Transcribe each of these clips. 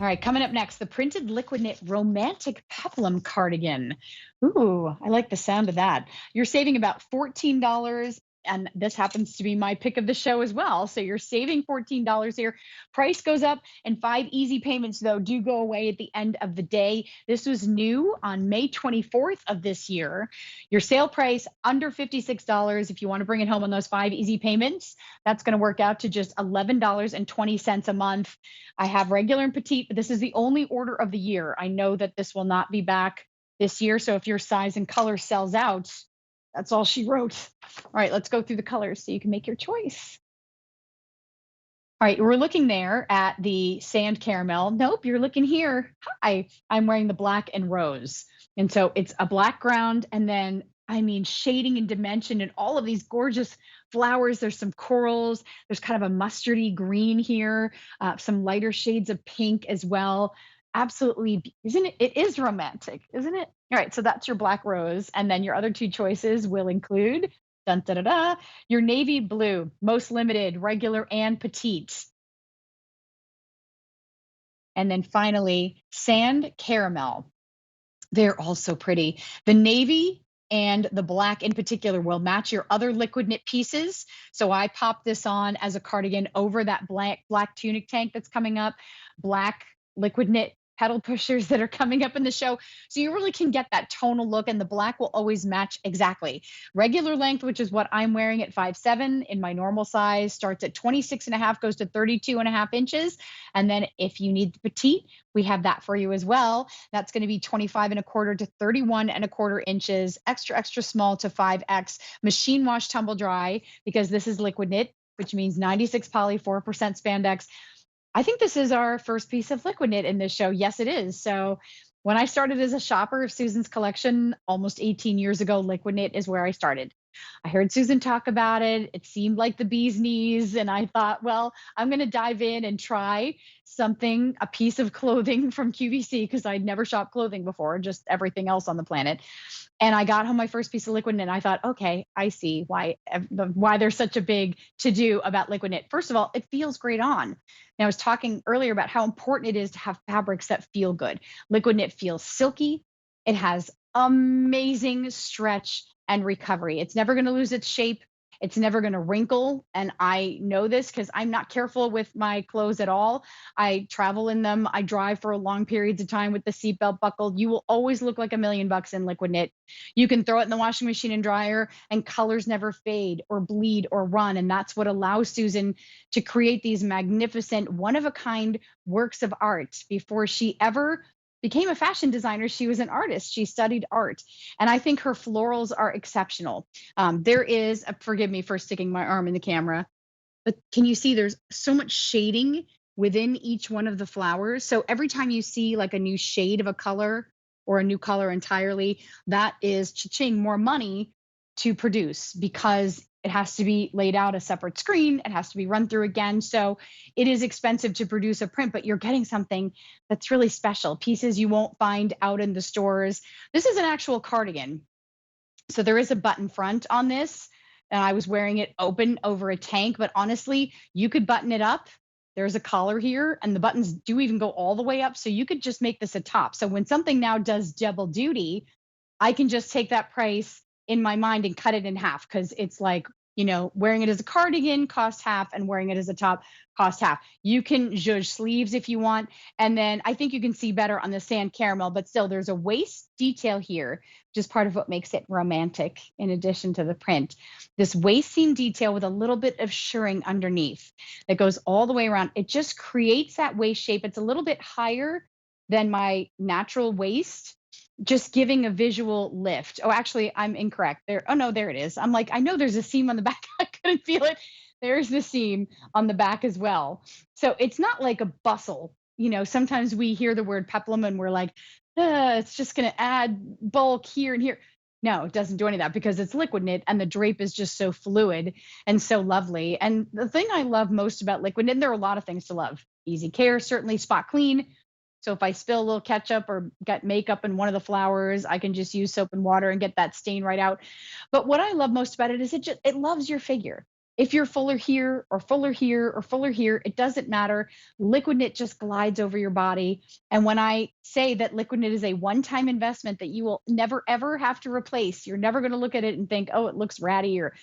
All right, coming up next, the printed liquid knit romantic peplum cardigan. Ooh, I like the sound of that. You're saving about $14, and this happens to be my pick of the show as well. So you're saving $14 here. Price goes up, and 5 easy payments, though, do go away at the end of the day. This was new on May 24th of this year. Your sale price under $56. If you want to bring it home on those 5 easy payments, that's going to work out to just $11.20 a month. I have regular and petite, but this is the only order of the year. I know that this will not be back this year. So if your size and color sells out, that's all she wrote. All right, let's go through the colors so you can make your choice. All right, we're looking there at the sand caramel. Nope, you're looking here. Hi, I'm wearing the black and rose. And so it's a black ground and then, I mean, shading and dimension and all of these gorgeous flowers. There's some corals. There's kind of a mustardy green here, some lighter shades of pink as well. Absolutely, isn't it? It is romantic, isn't it? All right, so that's your black rose. And then your other two choices will include dun, da, da, da, your navy blue, most limited, regular and petite. And then finally, sand caramel. They're all so pretty. The navy and the black in particular will match your other liquid knit pieces. So I popped this on as a cardigan over that black tunic tank that's coming up, black liquid knit pedal pushers that are coming up in the show. So you really can get that tonal look, and the black will always match exactly. Regular length, which is what I'm wearing at 5'7" in my normal size, starts at 26 and a half, goes to 32 and a half inches. And then if you need the petite, we have that for you as well. That's going to be 25 and a quarter to 31 and a quarter inches, extra, extra small to 5X, machine wash, tumble dry, because this is liquid knit, which means 96 poly, 4% spandex. I think this is our first piece of liquid knit in this show. Yes, it is. So when I started as a shopper of Susan's collection almost 18 years ago, liquid knit is where I started. I heard Susan talk about it. It seemed like the bee's knees. And I thought, well, I'm going to dive in and try something, a piece of clothing from QVC, because I'd never shopped clothing before, just everything else on the planet. And I got home my first piece of liquid knit, and I thought, okay, I see why there's such a big to do about liquid knit. First of all, it feels great on. And I was talking earlier about how important it is to have fabrics that feel good. Liquid knit feels silky. It has amazing stretch and recovery. It's never going to lose its shape. It's never going to wrinkle. And I know this because I'm not careful with my clothes at all. I travel in them. I drive for long periods of time with the seatbelt buckled. You will always look like $1,000,000 in liquid knit. You can throw it in the washing machine and dryer, and colors never fade or bleed or run. And that's what allows Susan to create these magnificent, one of a kind works of art. Before she ever became a fashion designer, she was an artist. She studied art. And I think her florals are exceptional. There is, forgive me for sticking my arm in the camera, but can you see there's so much shading within each one of the flowers? So every time you see like a new shade of a color or a new color entirely, that is cha-ching, more money to produce, because it has to be laid out a separate screen. It has to be run through again. So it is expensive to produce a print, but you're getting something that's really special, pieces you won't find out in the stores. This is an actual cardigan. So there is a button front on this, and I was wearing it open over a tank, but honestly, you could button it up. There's a collar here, and the buttons do even go all the way up. So you could just make this a top. So when something now does double duty, I can just take that price in my mind and cut it in half, because it's like, wearing it as a cardigan costs half and wearing it as a top costs half. You can zhuzh sleeves if you want. And then I think you can see better on the sand caramel, but still there's a waist detail here, which is part of what makes it romantic in addition to the print. This waist seam detail with a little bit of shirring underneath that goes all the way around. It just creates that waist shape. It's a little bit higher than my natural waist, just giving a visual lift. Oh, actually, I'm incorrect there. Oh, no, there it is. I'm like, I know there's a seam on the back. I couldn't feel it. There's the seam on the back as well. So it's not like a bustle. Sometimes we hear the word peplum and we're like, it's just going to add bulk here and here. No, it doesn't do any of that, because it's liquid knit and the drape is just so fluid and so lovely. And the thing I love most about liquid knit, and there are a lot of things to love. Easy care, certainly spot clean. So if I spill a little ketchup or got makeup in one of the flowers, I can just use soap and water and get that stain right out. But what I love most about it is it loves your figure. If you're fuller here or fuller here or fuller here, it doesn't matter. Liquid Knit just glides over your body. And when I say that Liquid Knit is a one-time investment that you will never ever have to replace, you're never going to look at it and think, oh, it looks ratty, or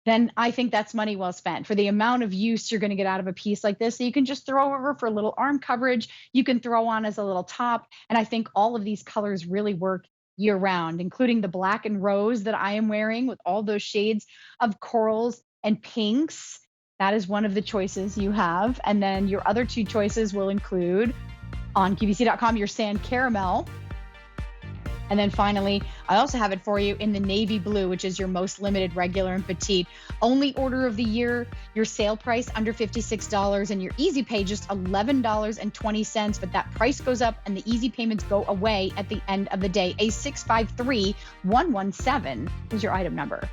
then I think that's money well spent for the amount of use you're going to get out of a piece like this. So you can just throw over for a little arm coverage. You can throw on as a little top. And I think all of these colors really work year round, including the black and rose that I am wearing with all those shades of corals and pinks. That is one of the choices you have. And then your other two choices will include on QVC.com, your sand caramel. And then finally, I also have it for you in the navy blue, which is your most limited, regular, and petite. Only order of the year, your sale price under $56, and your easy pay just $11.20. But that price goes up and the easy payments go away at the end of the day. A 653117 is your item number.